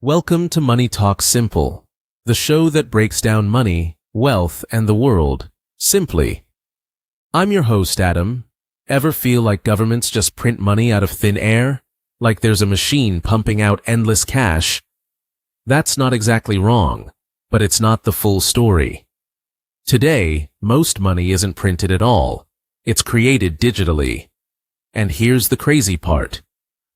Welcome to MoneyTalks Simple, the show that breaks down money, wealth, and the world, simply. I'm your host, Adam. Ever feel like governments just print money out of thin air? Like there's a machine pumping out endless cash? That's not exactly wrong, but it's not the full story. Today, most money isn't printed at all. It's created digitally. And here's the crazy part.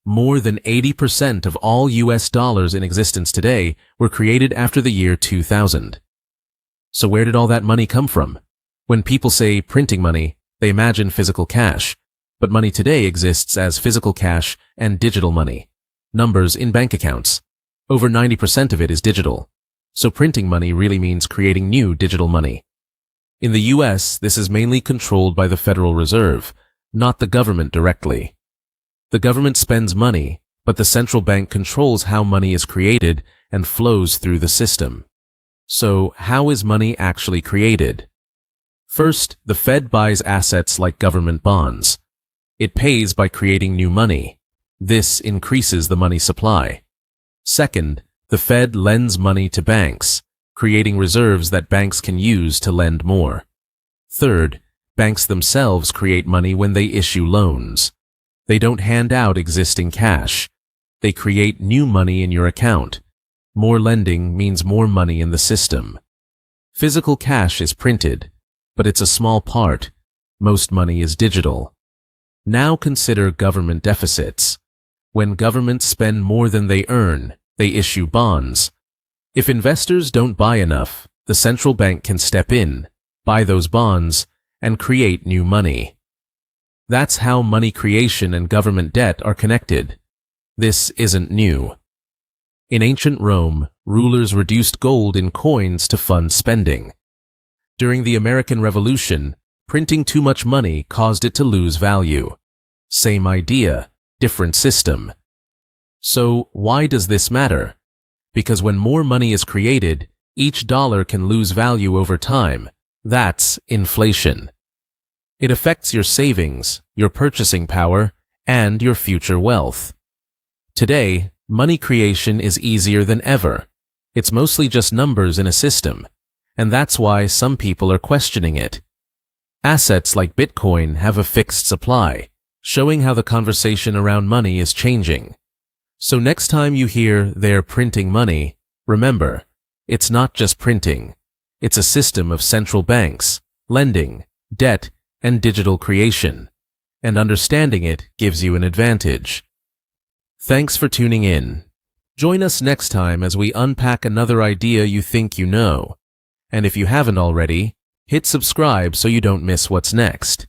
More than 80% of all US dollars in existence today were created after the year 2000. So where did all that money come from? When people say printing money, they imagine physical cash, but money today exists as physical cash and digital money. Numbers in bank accounts. Over 90% of it is digital. So printing money really means creating new digital money. In the US, this is mainly controlled by the Federal Reserve, not the government directly. The government spends money, but the central bank controls how money is created and flows through the system. So, how is money actually created? First, the Fed buys assets like government bonds. It pays by creating new money. This increases the money supply. Second, the Fed lends money to banks, creating reserves that banks can use to lend more. Third, banks themselves create money when they issue loans. They don't hand out existing cash. They create new money in your account. More lending means more money in the system. Physical cash is printed, but it's a small part. Most money is digital. Now consider government deficits. When governments spend more than they earn, they issue bonds. If investors don't buy enough, the central bank can step in, buy those bonds, and create new money. That's how money creation and government debt are connected. This isn't new. In ancient Rome, rulers reduced gold in coins to fund spending. During the American Revolution, printing too much money caused it to lose value. Same idea, different system. So why does this matter? Because when more money is created, each dollar can lose value over time. That's inflation. It affects your savings, your purchasing power, and your future wealth. Today, money creation is easier than ever. It's mostly just numbers in a system, and that's why some people are questioning it. Assets like Bitcoin have a fixed supply, showing how the conversation around money is changing. So next time you hear they're printing money, remember, it's not just printing. It's a system of central banks, lending, debt, and digital creation, and understanding it gives you an advantage. Thanks for tuning in. Join us next time as we unpack another idea you think you know. And if you haven't already, hit subscribe so you don't miss what's next.